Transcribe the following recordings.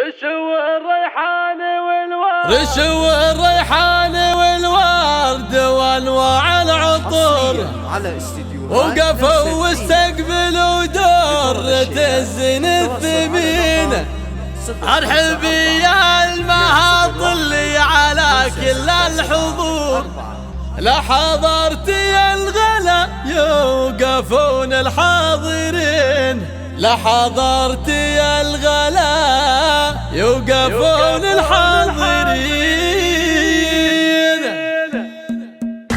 رشو الريحان والورد وانواع العطور وقفوا واستقبلوا درة الزين الثمين. ارحبي يا المهاط اللي على كل الحضور، لا حضرتي الغلا يوقفون الحاضرين، لا حضرتي الغلا يوقفون الحاضرين.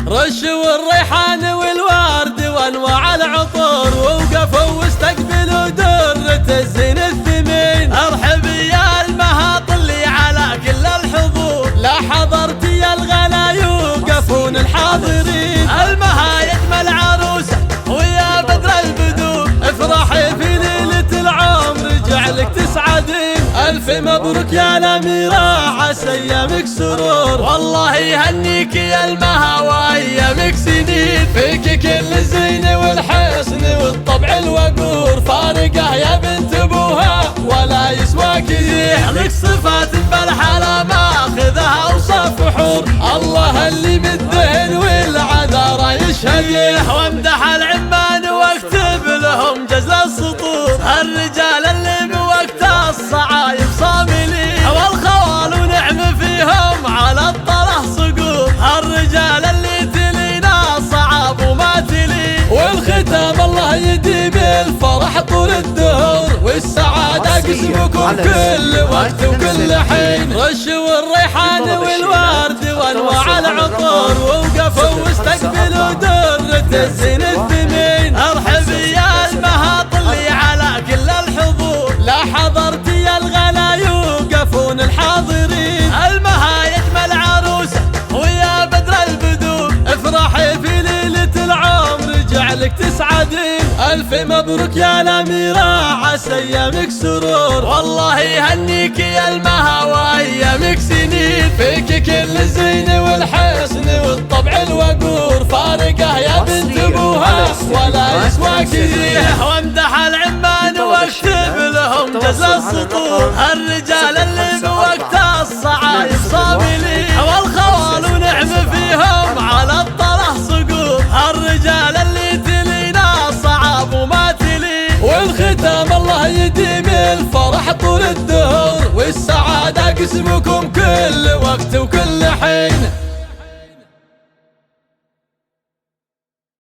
رشوا الريحان والورد وانواع العطور ووقفوا واستقبلوا درة الزين الثمين. ارحبي يا المهاط اللي على كل الحضور، لا حضرتي الغلا يوقفون الحاضرين. المها يجمل عروسه ويا بدر البدور، افرحي في ليلة العمر جعلك تسعدين. الف مبروك يا الاميرة عسى ايامك سرور، والله يهنيك يا المها وايامك سنين. فيك كل الزين والحسن والطبع الوقور، فارقه يا بنت ابوها ولا يسوى كثير. لك صفات بالحلا ماخذها اوصاف حور، الله اللي بالدهن والعذارى يشهد. وامدح العمان واكتب لهم جزل السطور، الرجال اللي بوقت الصعايب صاملين، والخوال ونعم فيهم على الطرح صقور. الرجال اللي تلينا صعاب وما تلي، والختام الله يديم الفرح طول الدهور، والسعادة قسمكم كل وقت وكل حين. رشوا الريحان والورد وانواع العطور ووقفوا واستقبلوا درة الزين الثمين. ارحبي يا المهاط اللي على كل الحضور، لا حضرتي الغلا يوقفون الحاضرين. المها يجمل عروسه ويا بدر البدور، افرحي في ليلة العمر جعلك تسعدين. الف مبروك يا الاميرة عسى ايامك سرور، والله يهنيك يا المها وايامك سنين. فيك كل الزين والحسن والطبع الوقور، فارقه يا بنت ابوها ولا يسوى كثير. وامدح العمان واكتب لهم جزل السطور، الرجال اللي بوقت الصعايب صاملين، والخوال ونعم فيهم على الطرح صقور. الرجال اللي تلينا صعاب وما تلي، والختام الله يديم الفرح طول الدهور، والسعادة قسمكم كل وقت وكل حين.